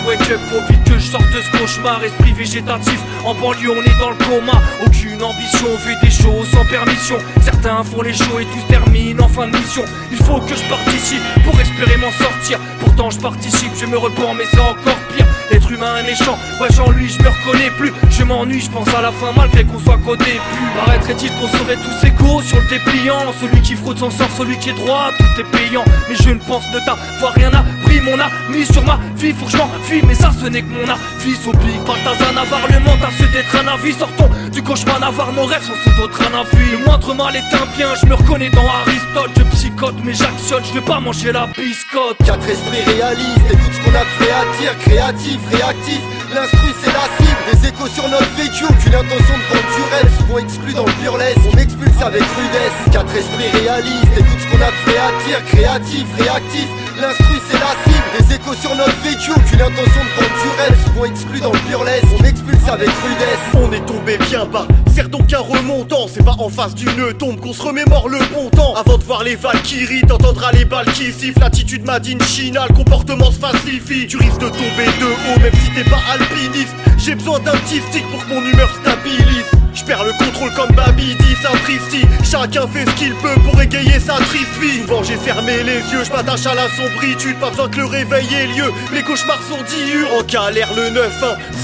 wake up, faut vite que je sorte de ce cauchemar. Esprit végétatif, en banlieue on est dans le coma. Aucune ambition, on fait des choses sans permission. Certains font les shows et tout se termine en fin de mission. Il faut que je parte ici pour espérer m'en sortir. Pourtant je participe, je me repens mais c'est encore pire. L'être humain est méchant, ouais en lui je me reconnais plus. Je m'ennuie, je pense à la fin malgré qu'on soit qu'au début. Paraîtrait-il qu'on serait tous égaux sur le dépliant. Celui qui fraude s'en sort, celui qui est droit, tout est payant. Mais je ne pense de t'avoir rien appris. Mon ami sur ma vie, faut que je m'enfuis. Mais ça ce n'est que mon avis. Au pic, Balthazar Navarre, le mental se d'être un avis. Sortons du cauchemar Navarre, nos rêves sont sous d'autres un avis. Le moindre mal est un bien, je me reconnais dans Aristote. Je psychote mais j'actionne, je veux pas manger la biscotte. Quatre esprits réalistes, écoute ce qu'on a de fait à dire. Créatif, réactif, l'instru c'est la cible. Des échos sur notre vécu, aucune intention de vendre du rêve. Souvent exclus dans le burlesque, on expulse avec rudesse. Quatre esprits réalistes, écoute ce qu'on a de fait à dire. Créatif, réactif, l'instru c'est la cible. Des échos sur notre vécu, aucune intention de vendre du rêve. Souvent exclus dans le burlesque, on expulse avec rudesse. On est tombé bien bas, faire donc un remontant. C'est pas en face d'une tombe qu'on se remémore le bon temps. Avant de voir les Valkyries, t'entendras les balles qui sifflent. L'attitude made in China, le comportement se falsifie. Tu risques de tomber de haut même si t'es pas alpiniste. J'ai besoin d'un petit stick pour que mon humeur stabilise. Je perds le contrôle comme Baby dit Sapristi. Chacun fait ce qu'il peut pour égayer sa triste vie. Souvent j'ai fermé les yeux, je m'attache à la sombritude. Pas besoin que le réveil ait lieu, les cauchemars sont diurnes. En galère le 9-1,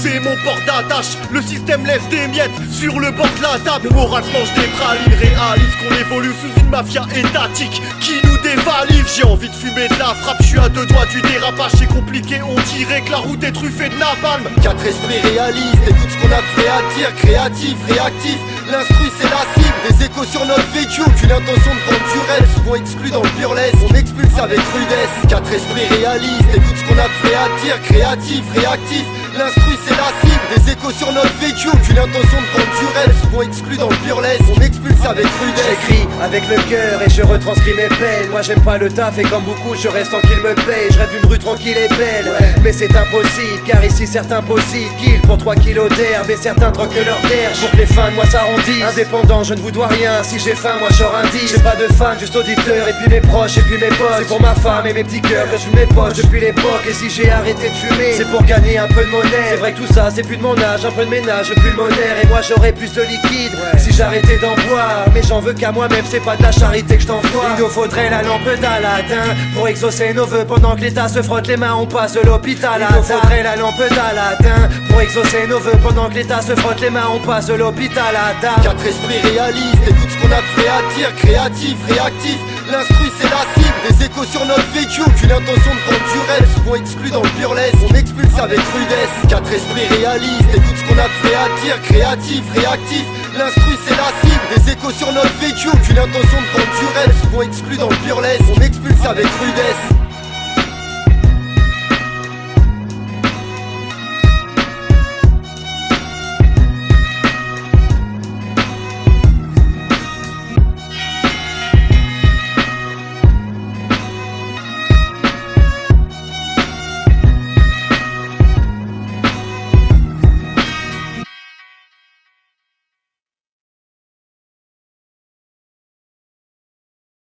c'est mon port d'attache. Le système laisse des miettes sur le bord de la table. Le moral se mange des pralines, réalise qu'on évolue sous une mafia étatique qui nous dévalise. J'ai envie de fumer de la frappe, je suis à deux doigts du dérapage. C'est compliqué, on dirait que la route est truffée de napalm. Quatre esprits réalistes, écoute ce qu'on a de fait à dire. Créatif, réactif, l'instru c'est la cible. Des échos sur notre vécu, aucune intention de vendre du rêve. Souvent exclus dans le burlesque, on expulse avec rudesse. Quatre esprits réalistes, écoute ce qu'on a de fait à dire. Créatif, réactif, l'instru c'est la cible. Des échos sur notre vécu, aucune intention de vendre du rêve. Souvent exclus dans le burlesque, on expulse avec rudesse. J'écris avec le cœur et je retranscris mes peines. Moi j'aime pas le taf et comme beaucoup je reste tant qu'il me paye. Je rêve d'une rue tranquille et belle, mais c'est impossible car ici certains possibles kill pour 3 kilos d'herbe et certains troquent leur terre pour que les fins de moi s'arrondissent. Indépendant je ne vous dois rien, si j'ai faim moi je sors un 10. J'ai pas de fans, juste auditeurs et puis mes proches et puis mes potes. C'est pour ma femme et mes petits cœurs que je mes poches depuis l'époque. Et si j'ai arrêté de fumer, c'est pour gagner un peu de monnaie. C'est vrai que tout ça c'est plus de mon âge, un peu de ménage pulmonaire. Et moi j'aurais plus de liquide si j'arrêtais d'en boire. Mais j'en veux qu'à moi-même, c'est pas de la charité que je t'envoie. Il nous faudrait la lampe d'Aladin pour exaucer nos vœux. Pendant que l'État se frotte les mains, on passe de l'hôpital à Il nous faudrait la lampe d'Aladin pour exaucer nos vœux. Pendant que l'État se frotte les mains, on passe de l'hôpital à Quatre esprits réalistes, écoute ce qu'on a de fait à dire. Créatif, réactif, l'instru c'est la cible. Des échos sur notre vécu, aucune intention de vendre du rêve. Souvent exclus dans le burlesque, on expulse avec rudesse. Quatre esprits réalistes, écoute ce qu'on a de fait à dire. Créatif, réactif, l'instru c'est la cible. Des échos sur notre vécu, aucune intention de vendre du rêve. Souvent exclus dans le burlesque, on expulse avec rudesse.